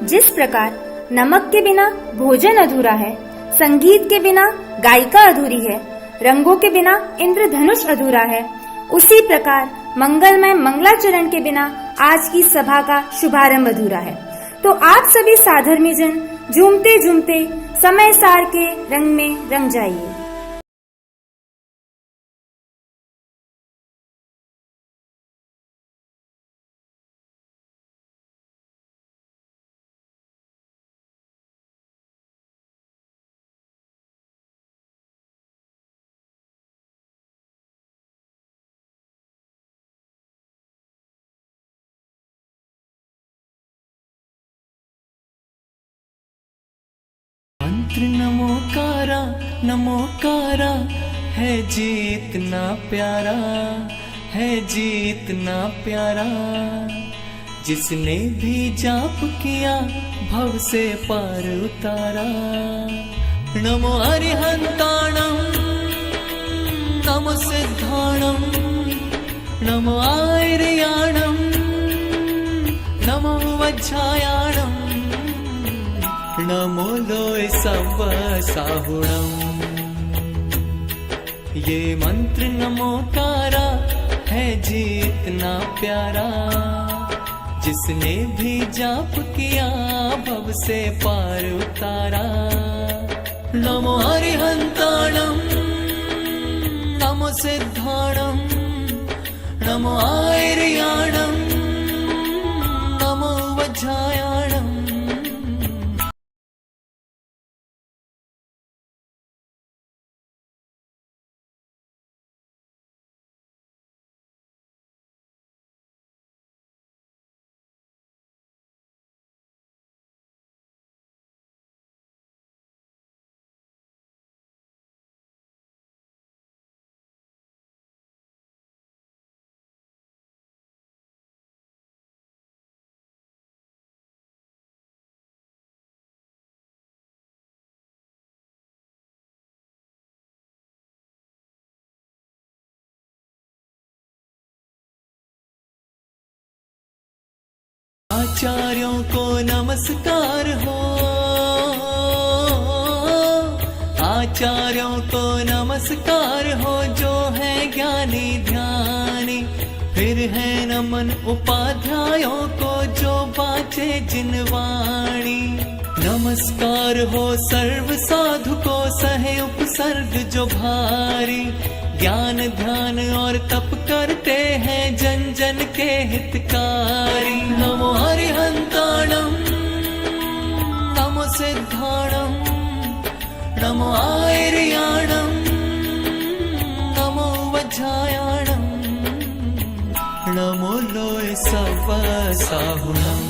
जिस प्रकार नमक के बिना भोजन अधूरा है, संगीत के बिना गायिका अधूरी है, रंगों के बिना इंद्रधनुष अधूरा है, उसी प्रकार मंगलमय मंगलाचरण के बिना आज की सभा का शुभारंभ अधूरा है। तो आप सभी साधर्मी जन झूमते झूमते समय सार के रंग में रंग जाइए। मंत्र नमोकारा है जीतना प्यारा, है जीतना प्यारा। जिसने भी जाप किया भव से पार उतारा। नमो अरिहंताणं नमो सिद्धाणं नमो आर्याणं नमो वज्रायाणं नमो लोय सब साहुणम्। ये मंत्र नमोकारा है जीतना प्यारा। जिसने भी जाप किया भव से पार उतारा। नमो अरिहंताणं नमो सिद्धाणं नमो आर्याणं नमो वज्रायाणं। आचार्यों को नमस्कार हो, आचार्यों को नमस्कार हो। जो है ज्ञानी ध्यानी, फिर है नमन उपाध्यायों को जो बाचे जिनवाणी। नमस्कार हो सर्व साधु को, सहे उपसर्ग जो भारी। ज्ञान ध्यान और तप करते हैं जन जन के हितकारी। नमो अरिहंताणं नमो सिद्धाणं नमो आर्याणं नमो वज्रायाणं नमो लोय सब साहुणम्।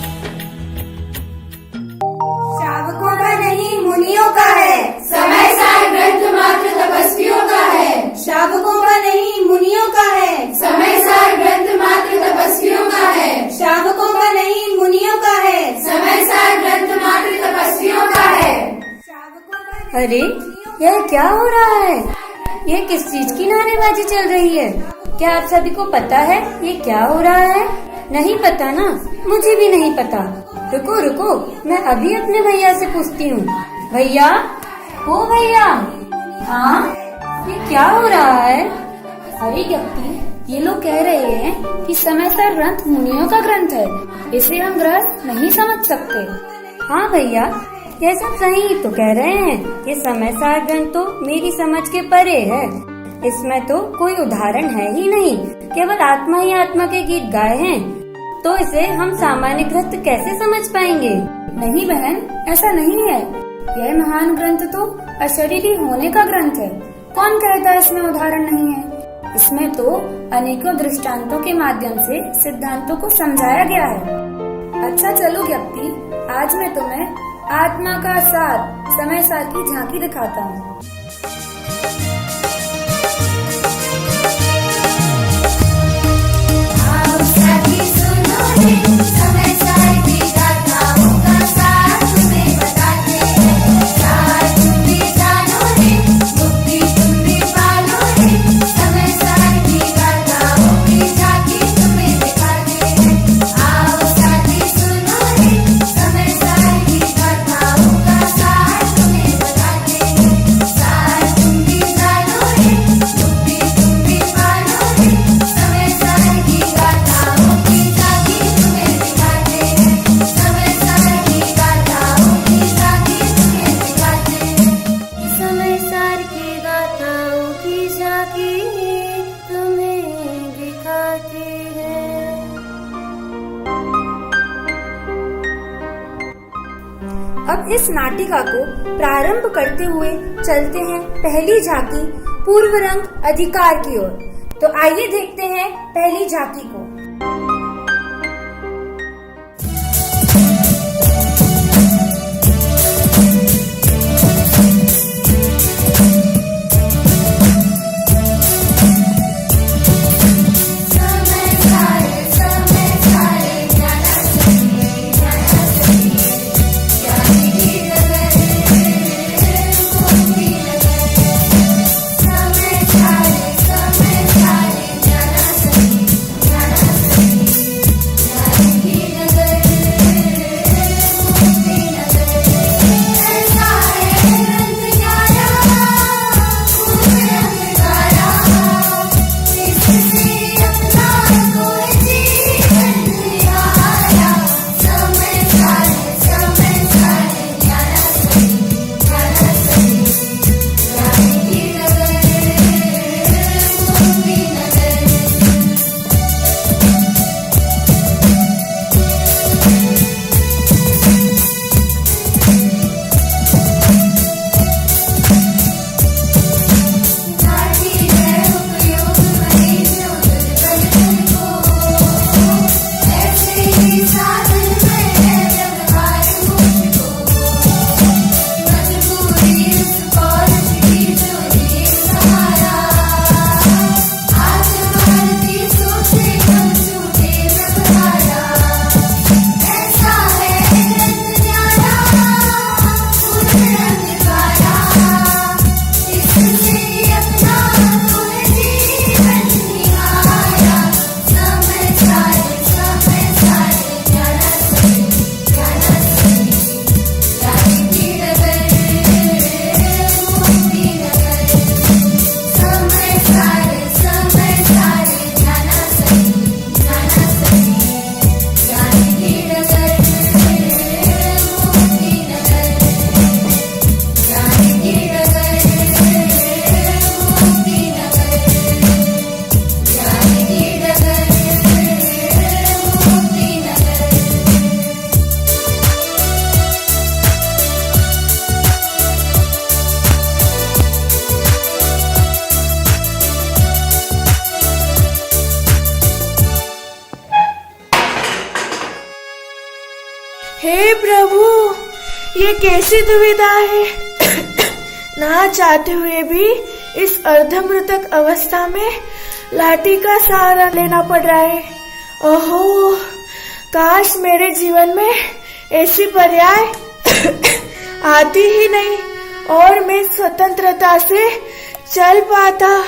श्रावकों का नहीं मुनियों का है, समय सार ग्रंथ मात्र तपस्वियों का है। श्रावकों का नहीं मुनियों का है, समय सार ग्रंथ मात्र तपस्वियों का है। श्रावकों का नहीं मुनियों का है, समय सार ग्रंथ मात्र तपस्वियों का है। अरे यह क्या हो रहा है? यह किस चीज की नारेबाजी चल रही है? क्या आप सभी को पता है ये क्या हो रहा है? नहीं पता ना? मुझे भी नहीं पता। रुको रुको, मैं अभी अपने भैया से पूछती हूँ। भैया, ओ भैया। हाँ, ये क्या हो रहा है? अरे व्यक्ति, ये लोग कह रहे हैं कि समय सार ग्रंथ मुनियों का ग्रंथ है, इसे हम गृहस्थ नहीं समझ सकते। हाँ भैया, ये सब सही ही तो कह रहे हैं। ये समय सार ग्रंथ तो मेरी समझ के परे है। इसमें तो कोई उदाहरण है ही नहीं, केवल आत्मा ही आत्मा के गीत गाए हैं। तो इसे हम सामान्य ग्रंथ कैसे समझ पाएंगे? नहीं बहन, ऐसा नहीं है। यह महान ग्रंथ तो अशरीरी होने का ग्रंथ है। कौन कहता है इसमें उदाहरण नहीं है? इसमें तो अनेकों दृष्टांतों के माध्यम से सिद्धांतों को समझाया गया है। अच्छा चलो व्यक्ति, आज मैं तुम्हें आत्मा का सार, समय सार की झांकी दिखाता हूँ। समय सार की गाथाओं का सार तुम्हें बताते हैं। सार तुम भी जानो रे, मुक्ति तुम भी पालो रे। समय सार की गाथाओं की झांकी तुम्हें दिखाते हैं। आओ साथी सुनो रे, समय सार अब इस नाटिका को प्रारंभ करते हुए चलते हैं पहली झांकी पूर्व रंग अधिकार की ओर। तो आइए देखते हैं पहली झांकी को। हे प्रभु, ये कैसी दुविधा है। ना चाहते हुए भी इस अर्धमृतक अवस्था में लाठी का सहारा लेना पड़ रहा है। ओहो, काश मेरे जीवन में ऐसी पर्याय आती ही नहीं और मैं स्वतंत्रता से चल पाता।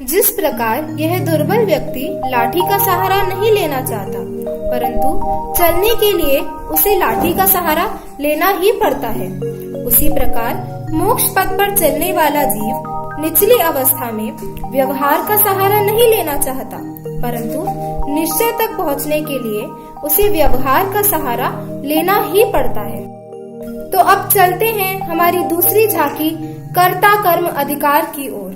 जिस प्रकार यह दुर्बल व्यक्ति लाठी का सहारा नहीं लेना चाहता, परंतु चलने के लिए उसे लाठी का सहारा लेना ही पड़ता है, उसी प्रकार मोक्ष पथ पर चलने वाला जीव निचली अवस्था में व्यवहार का सहारा नहीं लेना चाहता, परंतु निश्चय तक पहुंचने के लिए उसे व्यवहार का सहारा लेना ही पड़ता है। तो अब चलते हैं हमारी दूसरी झांकी कर्ता कर्म अधिकार की ओर।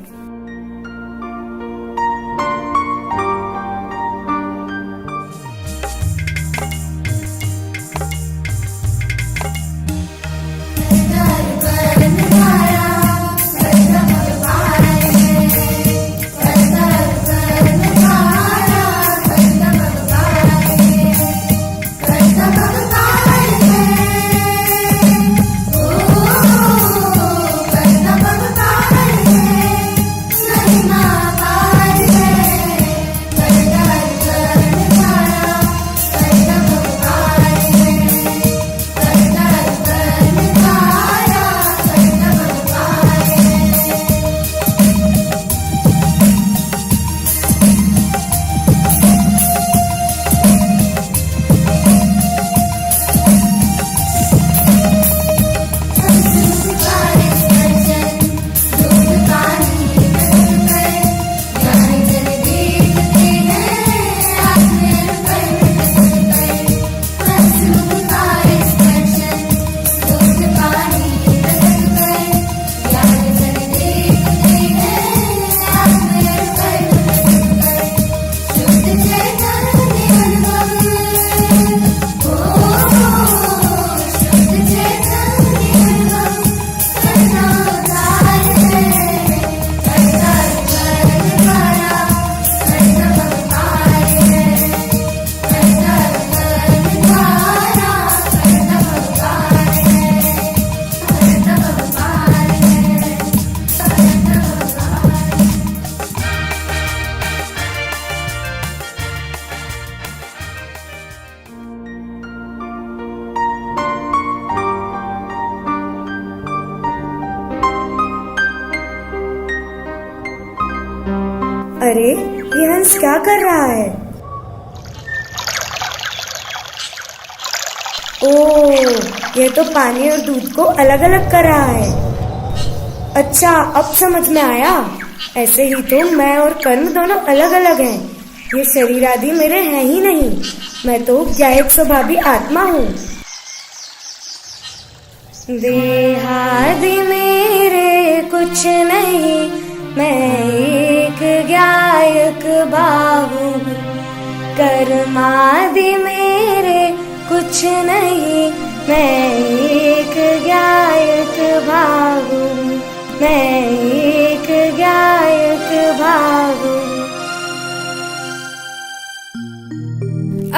अरे ये हंस क्या कर रहा है? ओह, यह तो पानी और दूध को अलग अलग कर रहा है। अच्छा, अब समझ में आया। ऐसे ही तो मैं और कर्म दोनों अलग अलग हैं। ये शरीर आदि मेरे हैं ही नहीं। मैं तो ज्ञायक स्वभावी आत्मा हूँ। देहादि मेरे कुछ नहीं, मैं एक ज्ञायक बाहु। कर्मादि मेरे कुछ नहीं, मैं एक ज्ञायक बाहु। मैं एक ज्ञायक बाहु।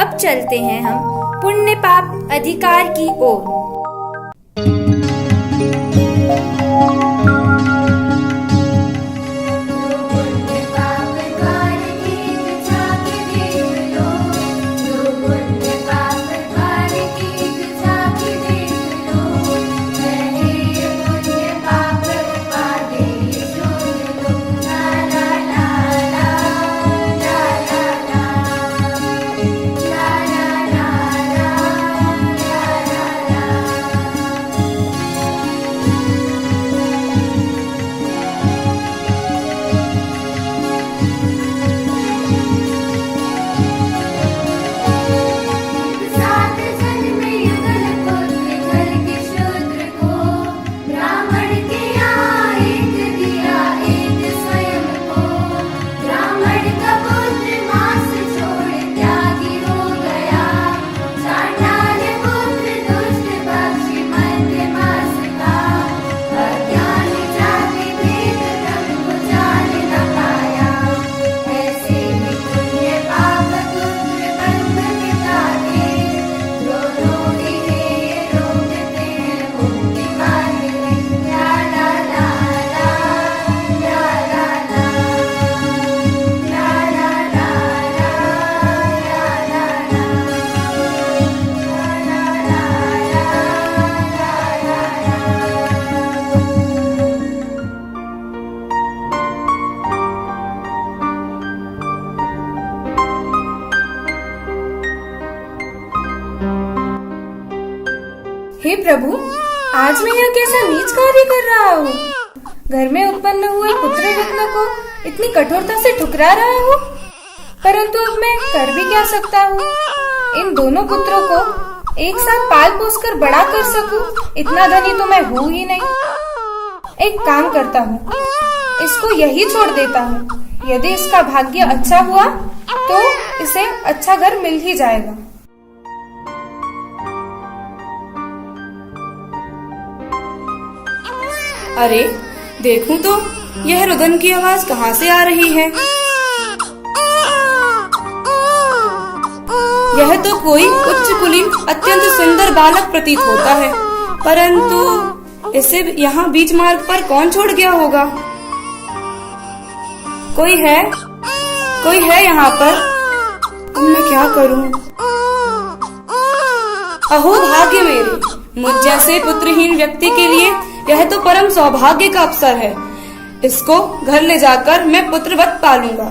अब चलते हैं हम पुण्य पाप अधिकार की ओर। हे प्रभु, आज मैं यह कैसा नीच कार्य कर रहा हूँ? घर में उत्पन्न हुए पुत्र रत्न को इतनी कठोरता से ठुकरा रहा हूँ। परंतु अब मैं कर भी क्या सकता हूँ? इन दोनों पुत्रों को एक साथ पाल पोस कर बड़ा कर सकूं, इतना धनी तो मैं हूँ ही नहीं। एक काम करता हूँ, इसको यही छोड़ देता हूँ। यदि इसका भाग्य अच्छा हुआ तो इसे अच्छा घर मिल ही जाएगा। अरे देखूं तो यह रुदन की आवाज कहाँ से आ रही है? यह तो कोई उच्च कुलीन अत्यंत सुंदर बालक प्रतीत होता है, परंतु इसे यहाँ बीच मार्ग पर कौन छोड़ गया होगा? कोई है यहाँ पर? अब मैं क्या करूं? अहो भाग्य मेरे, मुझ जैसे पुत्रहीन व्यक्ति के लिए यह तो परम सौभाग्य का अवसर है। इसको घर ले जाकर मैं पुत्रवत पालूंगा।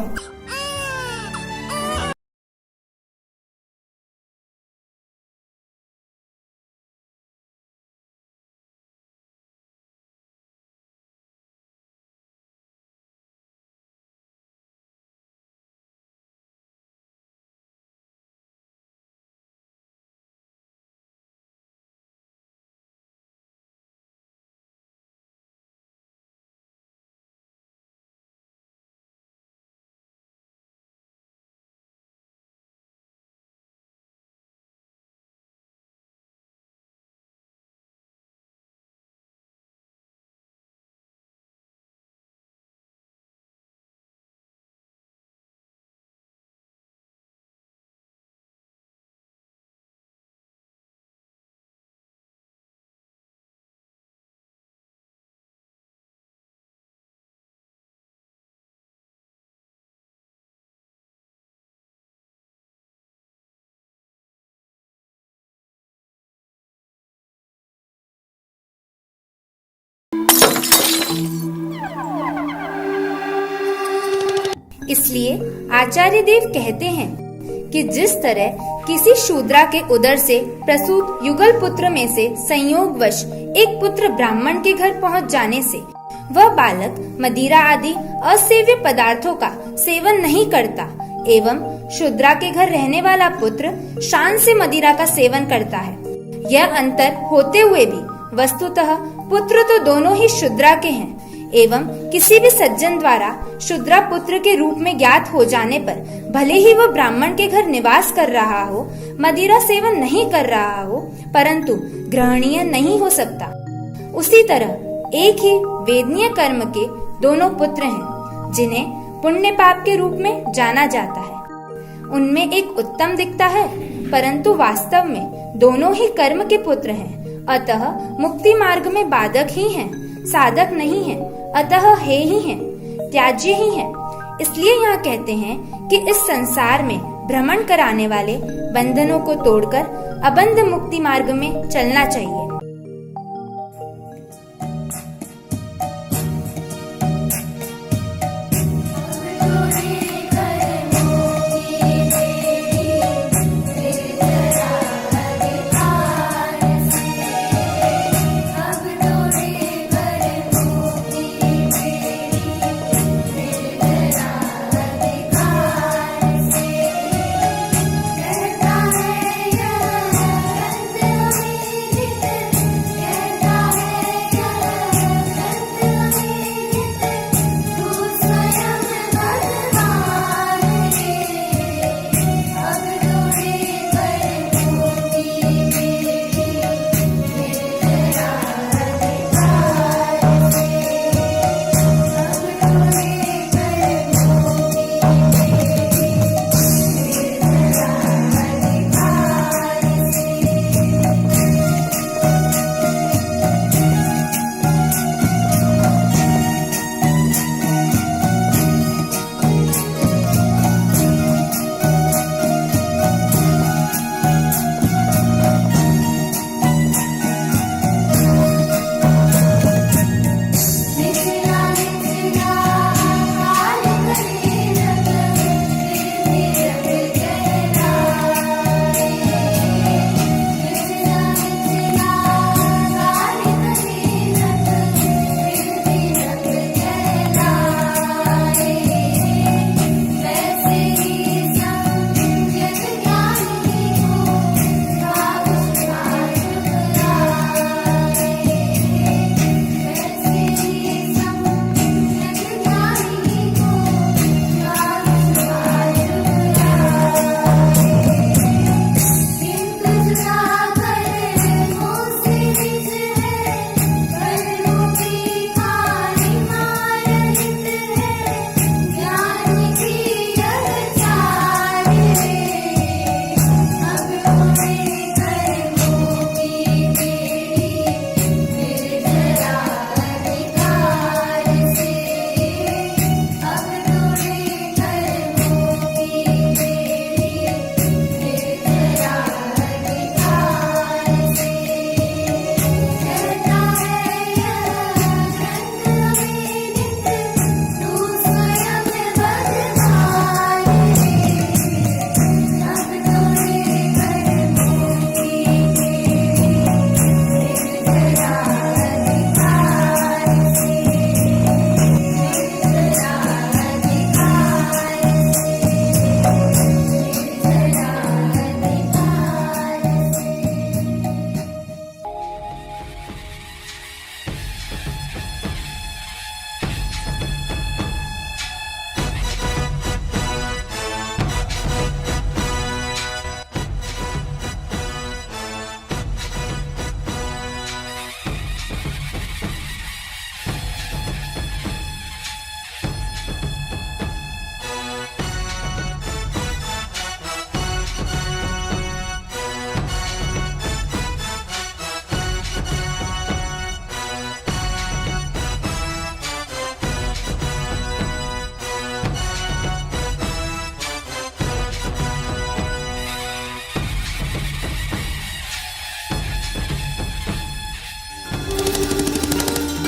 इसलिए आचार्य देव कहते हैं कि जिस तरह किसी शूद्रा के उदर से प्रसूत युगल पुत्र में से संयोगवश एक पुत्र ब्राह्मण के घर पहुंच जाने से वह बालक मदिरा आदि असेव्य पदार्थों का सेवन नहीं करता एवं शूद्रा के घर रहने वाला पुत्र शान से मदिरा का सेवन करता है, यह अंतर होते हुए भी वस्तुतः पुत्र तो दोनों ही शूद्रा के हैं एवं किसी भी सज्जन द्वारा शूद्रा पुत्र के रूप में ज्ञात हो जाने पर भले ही वह ब्राह्मण के घर निवास कर रहा हो, मदिरा सेवन नहीं कर रहा हो, परंतु ग्रहणीय नहीं हो सकता। उसी तरह एक ही वेदनीय कर्म के दोनों पुत्र हैं जिन्हें पुण्य पाप के रूप में जाना जाता है। उनमें एक उत्तम दिखता है परंतु वास्तव में दोनों ही कर्म के पुत्र हैं, अतः मुक्ति मार्ग में बाधक ही हैं, साधक नहीं हैं, अतः है ही हैं, त्याज्य ही हैं। इसलिए यहाँ कहते हैं कि इस संसार में भ्रमण कराने वाले बंधनों को तोड़कर अबंध मुक्ति मार्ग में चलना चाहिए।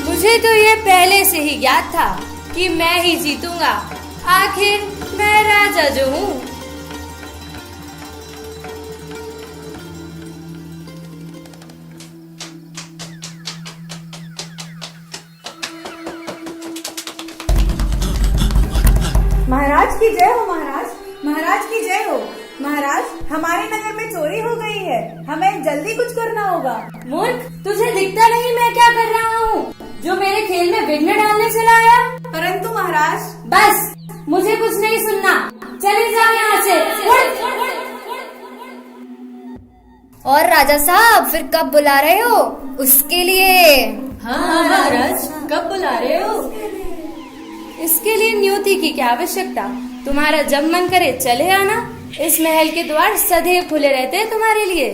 मुझे तो ये पहले से ही ज्ञात था कि मैं ही जीतूंगा। आखिर मैं राजा जो हूँ। महाराज की जय हो महाराज, महाराज की जय हो। महाराज, हमारे नगर में चोरी हो गई है, हमें जल्दी कुछ करना होगा। मूर्ख, तुझे दिखता नहीं मैं क्या कर रहा हूँ, जो मेरे खेल में विघ्न डालने चला आया? परंतु महाराज। बस, मुझे कुछ नहीं सुनना, चले जाओ यहाँ से। और राजा साहब, फिर कब बुला रहे हो उसके लिए? हाँ महाराज, कब बुला रहे हो? इसके लिए नियुक्ति की क्या आवश्यकता, तुम्हारा जब मन करे चले आना। इस महल के द्वार सदैव खुले रहते हैं तुम्हारे लिए।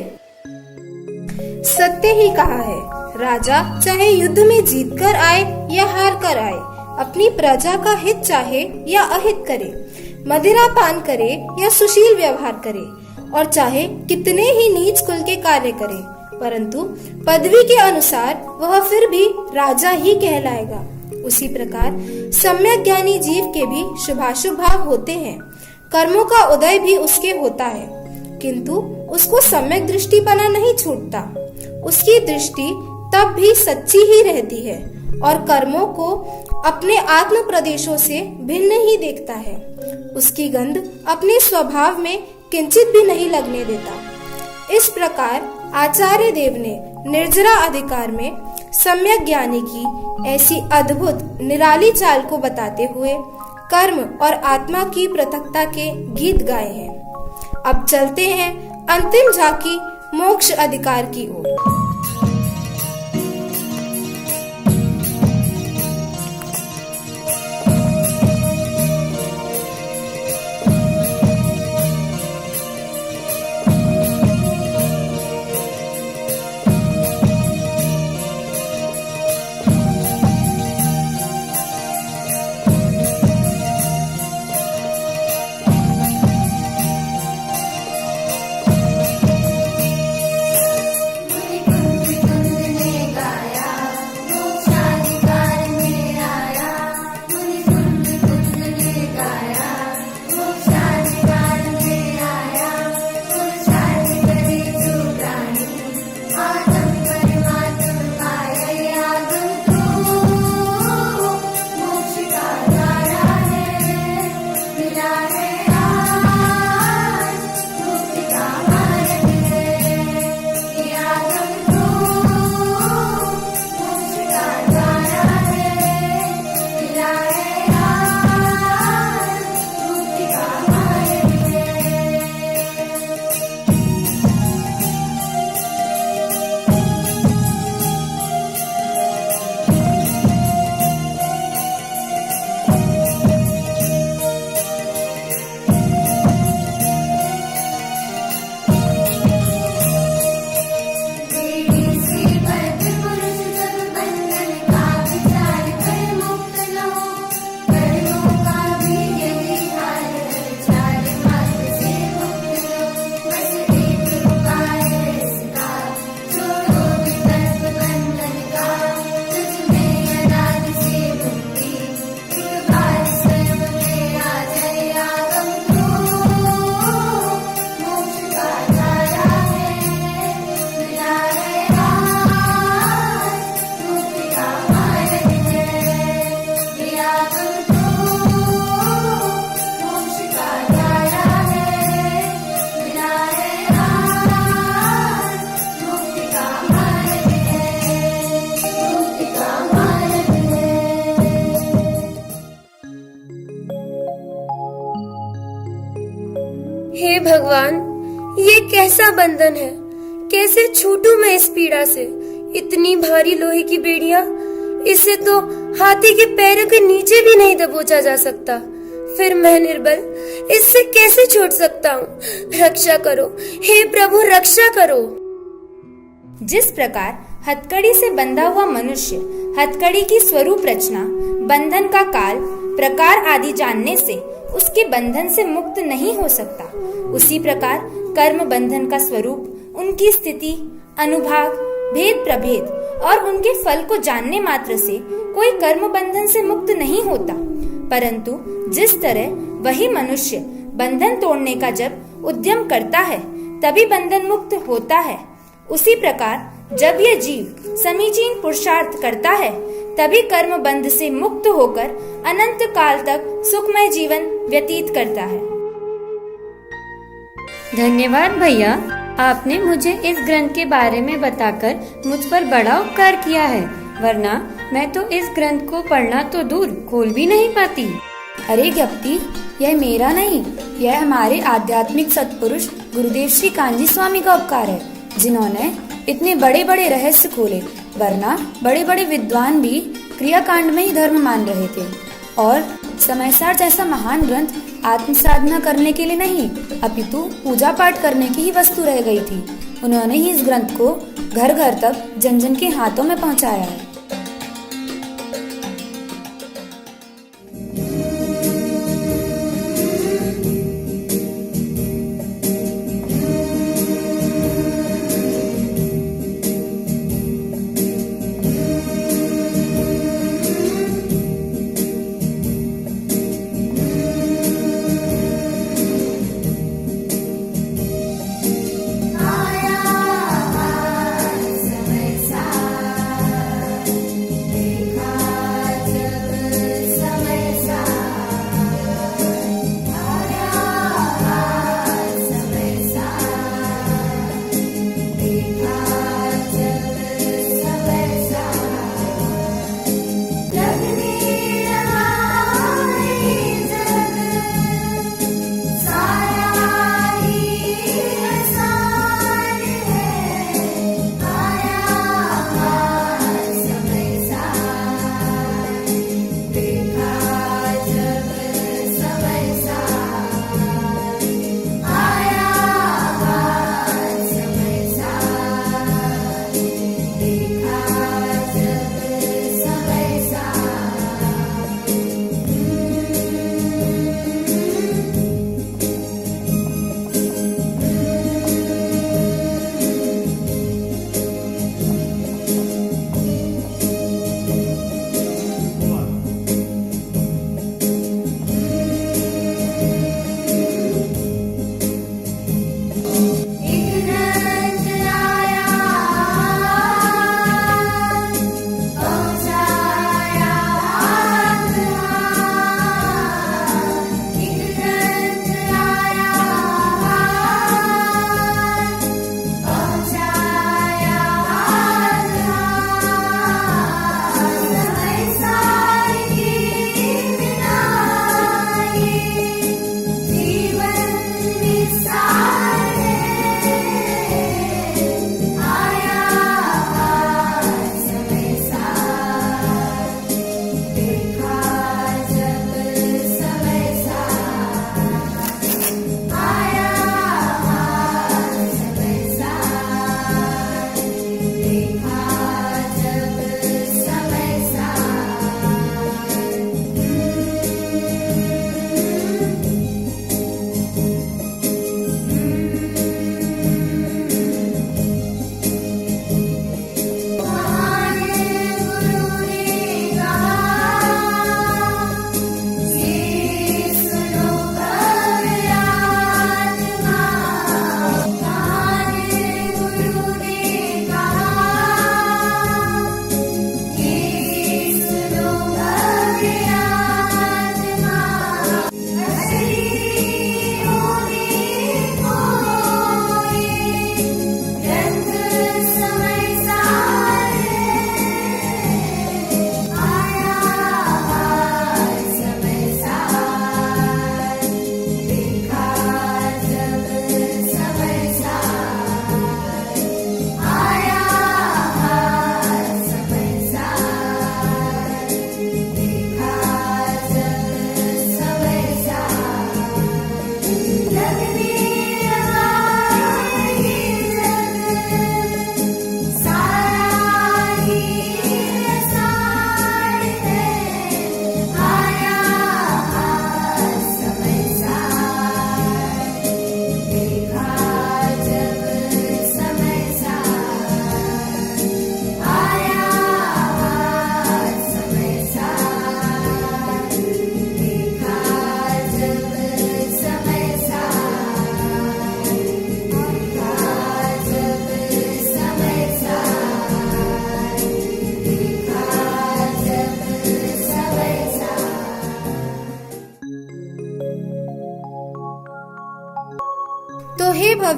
सत्य ही कहा है, राजा चाहे युद्ध में जीत कर आए या हार कर आए, अपनी प्रजा का हित चाहे या अहित करे, मदिरा पान करे या सुशील व्यवहार करे, और चाहे कितने ही नीच कुल के कार्य करे, परंतु पदवी के अनुसार वह फिर भी राजा ही कहलाएगा। उसी प्रकार सम्यक ज्ञानी जीव के भी शुभाशुभ भाव होते हैं, कर्मों का उदय भी उसके होता है, किंतु उसको सम्यक दृष्टिपना नहीं छूटता। उसकी दृष्टि तब भी सच्ची ही रहती है और कर्मों को अपने आत्म प्रदेशों से भिन्न ही देखता है। उसकी गंध अपने स्वभाव में किंचित भी नहीं लगने देता। इस प्रकार आचार्य देव ने निर्जरा अधिकार में सम्यक ज्ञानी की ऐसी अद्भुत निराली चाल को बताते हुए कर्म और आत्मा की पृथकता के गीत गाए हैं। अब चलते हैं अंतिम झांकी मोक्ष अधिकार की ओर। हे भगवान, ये कैसा बंधन है, कैसे छूटूं मैं इस पीड़ा से। इतनी भारी लोहे की बेड़ियां, इसे तो हाथी के पैरों के नीचे भी नहीं दबोचा जा सकता। फिर मैं निर्बल इससे कैसे छूट सकता हूँ? रक्षा करो हे प्रभु, रक्षा करो। जिस प्रकार हथकड़ी से बंधा हुआ मनुष्य हथकड़ी की स्वरूप रचना, बंधन का काल, प्रकार आदि जानने से उसके बंधन से मुक्त नहीं हो सकता, उसी प्रकार कर्म बंधन का स्वरूप, उनकी स्थिति, अनुभाग, भेद प्रभेद और उनके फल को जानने मात्र से कोई कर्म बंधन से मुक्त नहीं होता। परंतु जिस तरह वही मनुष्य बंधन तोड़ने का जब उद्यम करता है तभी बंधन मुक्त होता है, उसी प्रकार जब यह जीव समीचीन पुरुषार्थ करता है तभी कर्म बंध से मुक्त होकर अनंत काल तक सुखमय जीवन व्यतीत करता है। धन्यवाद भैया, आपने मुझे इस ग्रंथ के बारे में बताकर मुझ पर बड़ा उपकार किया है, वरना मैं तो इस ग्रंथ को पढ़ना तो दूर खोल भी नहीं पाती। अरे ज्ञप्ति, यह मेरा नहीं, यह हमारे आध्यात्मिक सत्पुरुष गुरुदेव श्री कांजी स्वामी का उपकार है, जिन्होंने इतने बड़े बड़े रहस्य खोले, वरना बड़े बड़े विद्वान भी क्रियाकांड में ही धर्म मान रहे थे। और समयसार जैसा महान ग्रंथ आत्म साधना करने के लिए नहीं, अपितु पूजा पाठ करने की ही वस्तु रह गई थी। उन्होंने ही इस ग्रंथ को घर घर तक जन जन के हाथों में पहुंचाया है।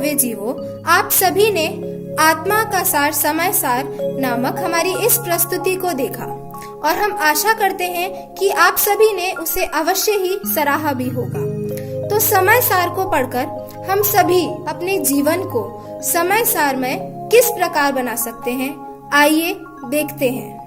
भव्य जीवों, आप सभी ने आत्मा का सार समय सार नामक हमारी इस प्रस्तुति को देखा और हम आशा करते हैं कि आप सभी ने उसे अवश्य ही सराहा भी होगा। तो समय सार को पढ़कर हम सभी अपने जीवन को समय सार में किस प्रकार बना सकते हैं, आइए देखते हैं।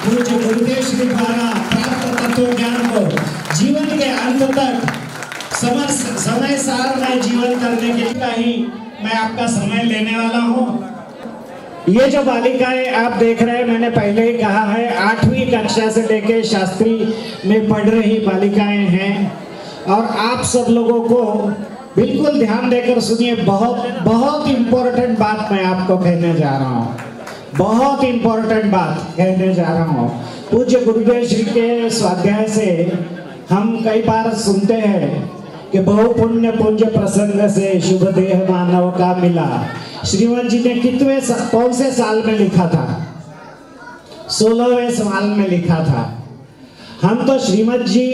पूज्य गुरुदेव श्री द्वारा प्राप्त तत्व ज्ञान को जीवन के अंत तक समय सार में जीवन करने के लिए ही मैं आपका समय लेने वाला हूँ। ये जो बालिकाएं आप देख रहे हैं, मैंने पहले ही कहा है 8वीं कक्षा से लेके शास्त्री में पढ़ रही बालिकाएं हैं और आप सब लोगों को बिल्कुल ध्यान देकर सुनिए। बहुत इम्पोर्टेंट बात मैं आपको कहने जा रहा हूँ, बहुत इम्पोर्टेंट बात कहने जा रहा हूँ। पूज्य गुरुदेव श्री के स्वाध्याय से हम कई बार सुनते हैं कि बहु पुण्य पुंज प्रसंग से शुभ देह मानव का मिला। श्रीमद जी ने कौन से साल में लिखा था? 16वें साल में लिखा था। हम तो श्रीमद जी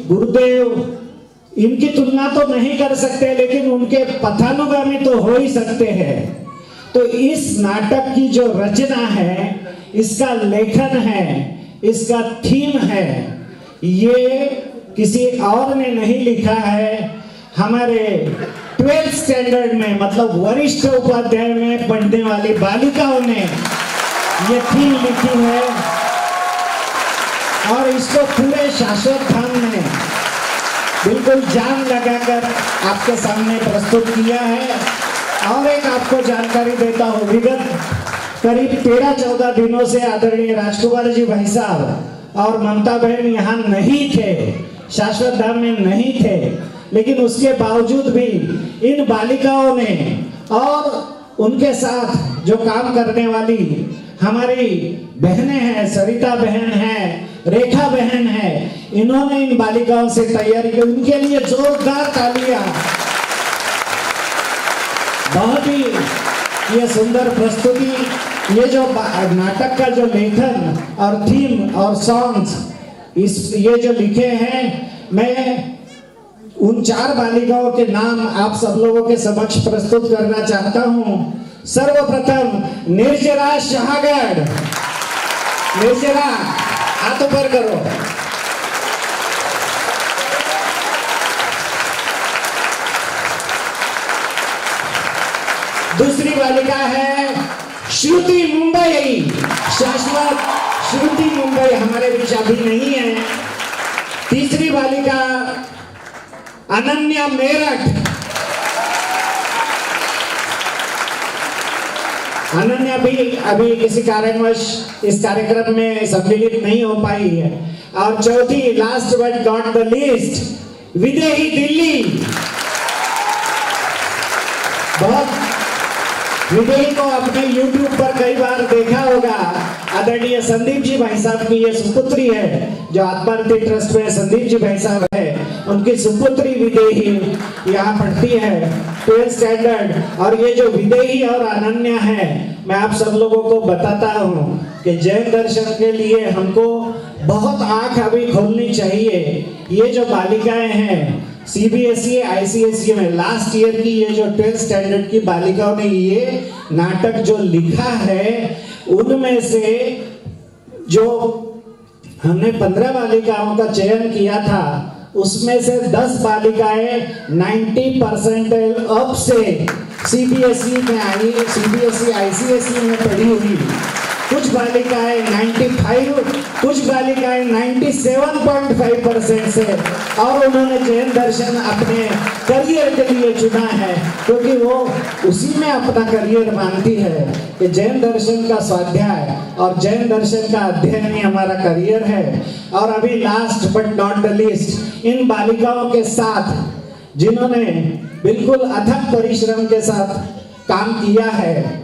गुरुदेव इनकी तुलना तो नहीं कर सकते, लेकिन उनके पथानुगामी तो हो ही सकते हैं। तो इस नाटक की जो रचना है, इसका लेखन है, इसका थीम है, ये किसी और ने नहीं लिखा है, हमारे 12th स्टैंडर्ड में मतलब वरिष्ठ उपाध्याय में पढ़ने वाली बालिकाओं ने ये थीम लिखी है और इसको पूरे शाश्वत धाम में बिल्कुल जान लगाकर आपके सामने प्रस्तुत किया है। और एक आपको जानकारी देता हूँ, विगत करीब 13-14 दिनों से आदरणीय राजकुमार जी भाई साहब और ममता बहन यहाँ नहीं थे, शाश्वत धाम में नहीं थे, लेकिन उसके बावजूद भी इन बालिकाओं ने और उनके साथ जो काम करने वाली हमारी बहनें हैं, सरिता बहन है, रेखा बहन है, इन्होंने इन बालिकाओं से तैयारी की, उनके लिए जोरदार तालियां। बहुत ही ये सुंदर प्रस्तुति, ये जो नाटक का जो लेखन और थीम और सॉन्ग्स ये जो लिखे हैं, मैं उन 4 बालिकाओं के नाम आप सब लोगों के समक्ष प्रस्तुत करना चाहता हूं। सर्वप्रथम निर्जरा शाहगढ़, निर्जरा हाथ ऊपर करो। दूसरी बालिका है श्रुति मुंबई, शाश्वत श्रुति मुंबई हमारे बीच अभी नहीं है। तीसरी बालिका अनन्या मेरठ, अनन्या भी अभी किसी कारणवश इस कार्यक्रम में सम्मिलित नहीं हो पाई है। और चौथी last but not the least विदेही दिल्ली, बहुत विदेही को आपने YouTube पर कई बार देखा होगा। आदरणीय संदीप जी भाई साहब की ये सुपुत्री है, जो आत्मार्थी ट्रस्ट में संदीप जी भाई साहब है, उनकी सुपुत्री विदेही यहाँ पढ़ती है 12th स्टैंडर्ड। और ये जो विदेही और अनन्या है, मैं आप सब लोगों को बताता हूँ कि जैन दर्शन के लिए हमको बहुत आंख अभी खोलनी चाहिए। ये जो बालिकाएं हैं CBSE ICSE में लास्ट ईयर की, ये जो 12th स्टैंडर्ड की बालिकाओं ने ये नाटक जो लिखा है, उनमें से जो हमने 15 बालिकाओं का चयन किया था, उसमें से 10 बालिकाएं 90% अप से CBSE में आई, CBSE ICSE में पढ़ी हुई। कुछ बालिकाएं 95, कुछ बालिकाएं 97.5% से, और उन्होंने जैन दर्शन अपने करियर के लिए चुना है, क्योंकि वो उसी में अपना करियर मानती है कि जैन दर्शन का स्वाध्याय और जैन दर्शन का अध्ययन ही हमारा करियर है। और अभी last but not the least, इन बालिकाओं के साथ जिन्होंने बिल्कुल अथक परिश्रम के साथ काम किया है,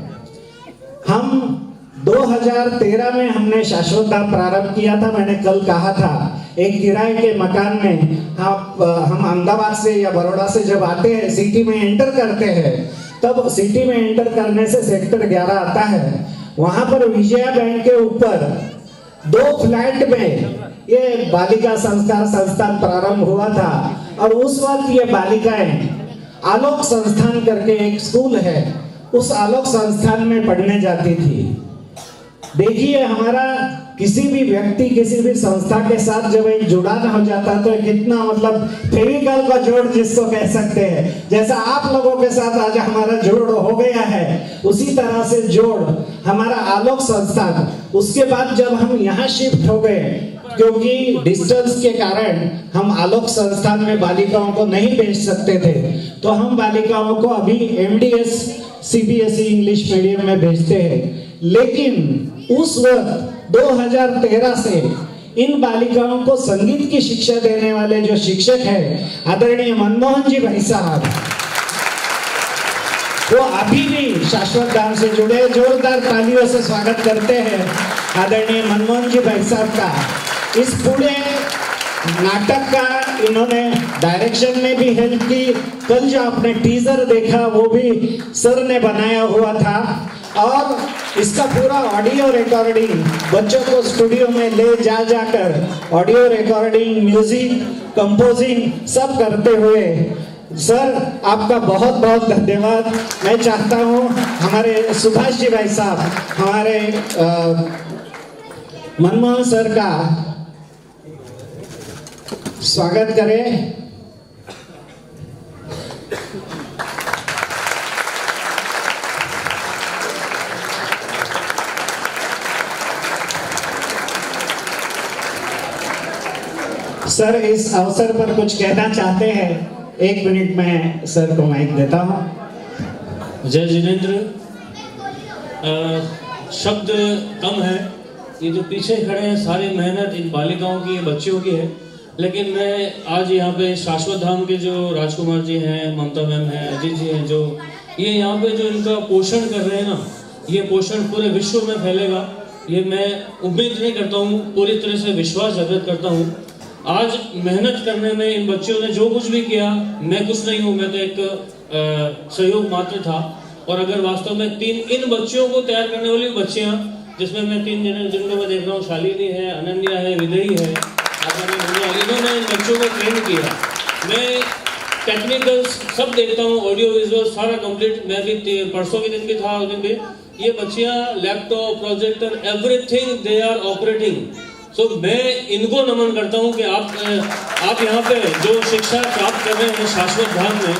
हम 2013 में हमने शाश्वत धाम प्रारंभ किया था। मैंने कल कहा था, एक किराए के मकान में हम अहमदाबाद से या बड़ौदा से जब आते हैं, सिटी में एंटर करते हैं, तब सिटी में एंटर करने से सेक्टर 11 आता है, वहां पर विजया बैंक के ऊपर 2 फ्लैट में ये बालिका संस्कार संस्थान प्रारंभ हुआ था। और उस वक्त ये बालिकाएं आलोक संस्थान करके एक स्कूल है, उस आलोक संस्थान में पढ़ने जाती थी। देखिए, हमारा किसी भी व्यक्ति किसी भी संस्था के साथ जब एक जुड़ाव हो जाता है तो कितना मतलब फेविकॉल का जोड़ जिसको कह सकते हैं, जैसा आप लोगों के साथ आज हमारा जोड़ हो गया है, उसी तरह से जोड़ हमारा आलोक संस्थान। उसके बाद जब हम यहाँ शिफ्ट हो गए, क्योंकि डिस्टेंस के कारण हम आलोक संस्थान में बालिकाओं को नहीं भेज सकते थे, तो हम बालिकाओं को अभी MDS CBSE इंग्लिश मीडियम में भेजते हैं। लेकिन उस वक्त 2013 से इन बालिकाओं को संगीत की शिक्षा देने वाले जो शिक्षक हैं आदरणीय मनमोहन जी भाई साहब, वो अभी भी शाश्वत धाम से जुड़े। जोरदार तालियों से स्वागत करते हैं आदरणीय मनमोहन जी भाई साहब का। इस पूरे नाटक का इन्होंने डायरेक्शन में भी हेल्प की। कल जो आपने टीजर देखा वो भी सर ने बनाया हुआ था, और इसका पूरा ऑडियो रिकॉर्डिंग बच्चों को स्टूडियो में ले जाकर ऑडियो रिकॉर्डिंग, म्यूजिक, कंपोजिंग सब करते हुए सर आपका बहुत बहुत धन्यवाद। मैं चाहता हूँ हमारे सुभाष जी भाई साहब, हमारे मनमोहन सर का स्वागत करें। सर इस अवसर पर कुछ कहना चाहते हैं? 1 मिनट में सर को माइक देता हूँ। जय जिनेंद्र। शब्द कम है, ये जो पीछे खड़े हैं सारी मेहनत इन बालिकाओं की, बच्चियों की है, लेकिन मैं आज यहाँ पे शाश्वत धाम के जो राजकुमार जी हैं, ममता मैम हैं, अजीत जी हैं, जो ये यहाँ पे जो इनका पोषण कर रहे हैं ना, ये पोषण पूरे विश्व में फैलेगा, ये मैं उम्मीद नहीं करता हूँ, पूरी तरह से विश्वास व्यक्त करता हूँ। आज मेहनत करने में इन बच्चियों ने जो कुछ भी किया, मैं कुछ नहीं हूँ, मैं तो एक सहयोग मात्र था। और अगर वास्तव में इन बच्चियों को तैयार करने वाली बच्चियाँ, जिसमें मैं 3 जिनको मैं देख रहा हूँ, शालिनी है, अनन्या है, विदयी है, इन्होंने इन बच्चों को ट्रेन किया। मैं टेक्निकल सब देखता हूँ, ऑडियो विजुअल सारा कंप्लीट। मैं भी परसों के दिन भी था, उस दिन भी ये बच्चियाँ laptop, projector, everything they are operating. So मैं इनको नमन करता हूँ कि आप यहाँ पे जो शिक्षा प्राप्त कर रहे हैं शाश्वत धाम में,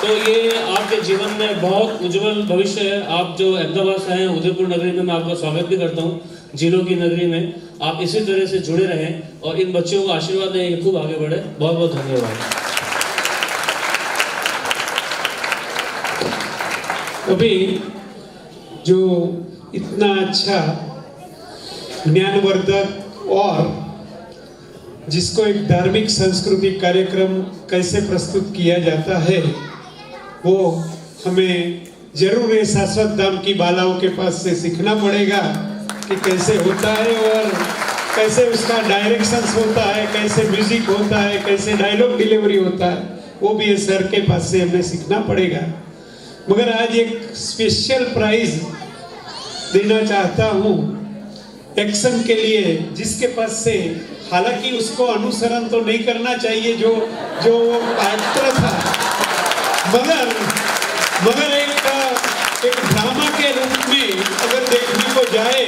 तो ये आपके जीवन में बहुत उज्जवल भविष्य है। आप जो अहमदाबाद से हैं, उदयपुर नगरी में मैं आपका स्वागत भी करता हूँ, जिलों की नगरी में। आप इसी तरह से जुड़े रहें और इन बच्चों को आशीर्वाद दें, ये खूब आगे बढ़े। बहुत बहुत धन्यवाद। अभी जो इतना अच्छा ज्ञानवर्धक और जिसको एक धार्मिक सांस्कृतिक कार्यक्रम कैसे प्रस्तुत किया जाता है, वो हमें जरूर ये शाश्वत धाम की बालाओं के पास से सीखना पड़ेगा कि कैसे होता है और कैसे उसका डायरेक्शंस होता है, कैसे म्यूजिक होता है, कैसे डायलॉग डिलीवरी होता है, वो भी ये सर के पास से हमें सीखना पड़ेगा। मगर आज एक स्पेशल प्राइज देना चाहता हूँ एक्शन के लिए, जिसके पास से हालांकि उसको अनुसरण तो नहीं करना चाहिए जो एक्टर था, मगर एक ड्रामा के रूप में अगर देखने को जाए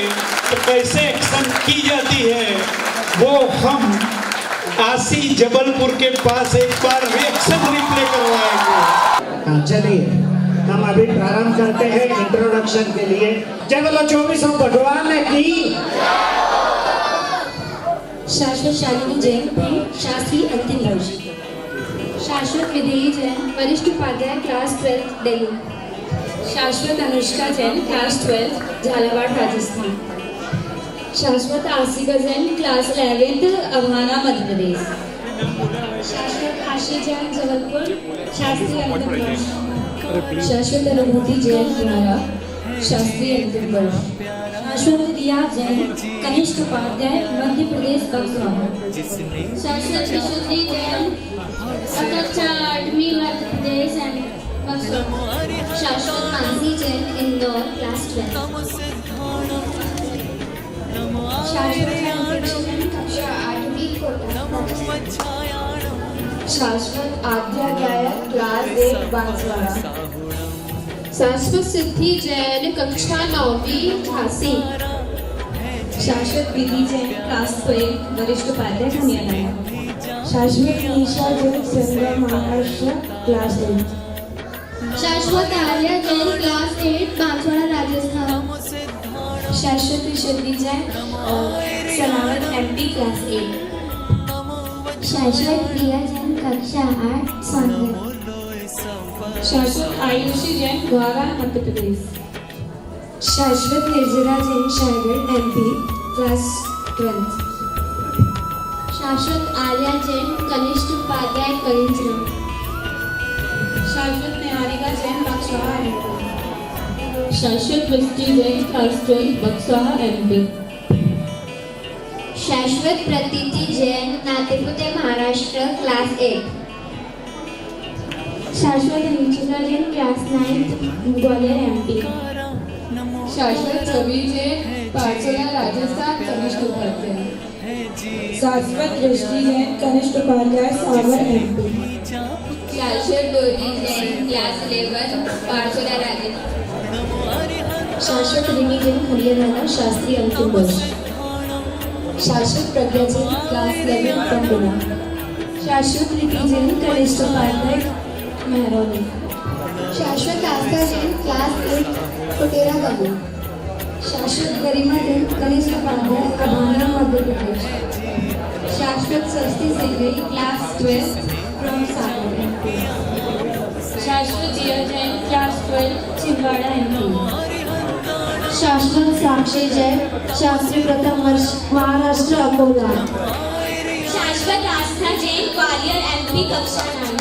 तो कैसे एक्शन की जाती है, वो हम आसी जबलपुर के पास एक बार एक्शन रिप्ले करवाएंगे। चलिए हम अभी प्रारंभ करते हैं इंट्रोडक्शन के लिए। जय बोलो 24 भगवान की। शाश्वत शालिनी जैन, शास्त्री अंतिम वर्ष। शाश्वत विधेयी जैन, वरिष्ठ उपाध्याय, क्लास 12 दिल्ली। शाश्वत अनुष्का जैन, क्लास 12 झालावाड़ राजस्थान। शाश्वत आसिका जैन, क्लास 11 अभाना मध्य प्रदेश। शाश्वत आशी जैन, जबलपुर, शास्त्री अंतिम वर्ष। शाश्वत अनुभूति जैन, बिहारा, शास्त्री अंतिम वर्ष। शाश्वत रिया जैन, कनिष्ठ उपाध्याय, मध्य प्रदेश बक्सर। शाश्वत विशुद्धि जैन, कक्षा 8वीं, मध्य प्रदेश बक्सर। शाश्वत मानसी जैन, इंदौर, क्लास 12। शाश्वत कक्षा 8वीं, कोटा। शाश्वत आद्या गायक, क्लास 1, बांसवाड़ा। शाश्वत सिद्धि जैन, कक्षा 9वीं, झांसी। शाश्वत विधि जैन, क्लास 12, वरिष्ठ उपाध्याय, पुनियादाना। शाश्वत निशा जैन, संग्रह, महाराष्ट्र, क्लास 8। शाश्वत आर्या जैन, क्लास 8, बांसवाड़ा, राजस्थान। शाश्वत विशुद्धि जैन, सनावत, MP, क्लास 8। शाश्वत प्रिया जैन, कक्षा 8, सोनभद्र। शाश्वत आयुषी जैन, द्वारा, मध्य प्रदेश। शाश्वत निर्जरा जैन, शाहगढ़, MP, क्लास 12। शाश्वत आर्या जैन, कनिष्ठ उपाध्याय, कलिंजरा। शाश्वत निहारिका जैन, बक्सवाहा, MP। शाश्वत वृष्टि जैन, क्लास 12, बक्सवाहा, MP। शाश्वत प्रतीति जैन, नातेपुते, महाराष्ट्र, क्लास 8। शाश्वत अनुचिता जैन, क्लास 9, ग्वालियर, MP। शाश्वत छवि जैन, पाठशाला, राजस्थान, कनिष्ठ उपाध्याय। शाश्वत दृष्टि जैन, कनिष्ठ उपाध्याय, सागर, MP। शाश्वत बोधी जैन, क्लास 11, पाठशाला, राजस्थान। शाश्वत रिमी जैन, हरियाणा, शास्त्री अंतिम वर्ष। शाश्वत प्रज्ञा जैन, क्लास 11, पंडुआ। शाश्वत रिद्धि जैन कनिष्ठ उपाध्याय मेहरौली। शाश्वत आस्था जैन क्लास 8 कोटेरा गबू। शाश्वत गरिमा जैन कनिष्ठ उपाध्याय अभाना मध्य प्रदेश। शाश्वत सस्ती सिंगई क्लास 12 फ्रॉम सागर। शाश्वत जिया जैन क्लास 12 छिंदवाड़ा MP। शाश्वत साक्षी जैन शास्त्री प्रथम वर्ष महाराष्ट्र अकोला। शाश्वत आस्था जैन ग्वालियर MP कक्षा 9।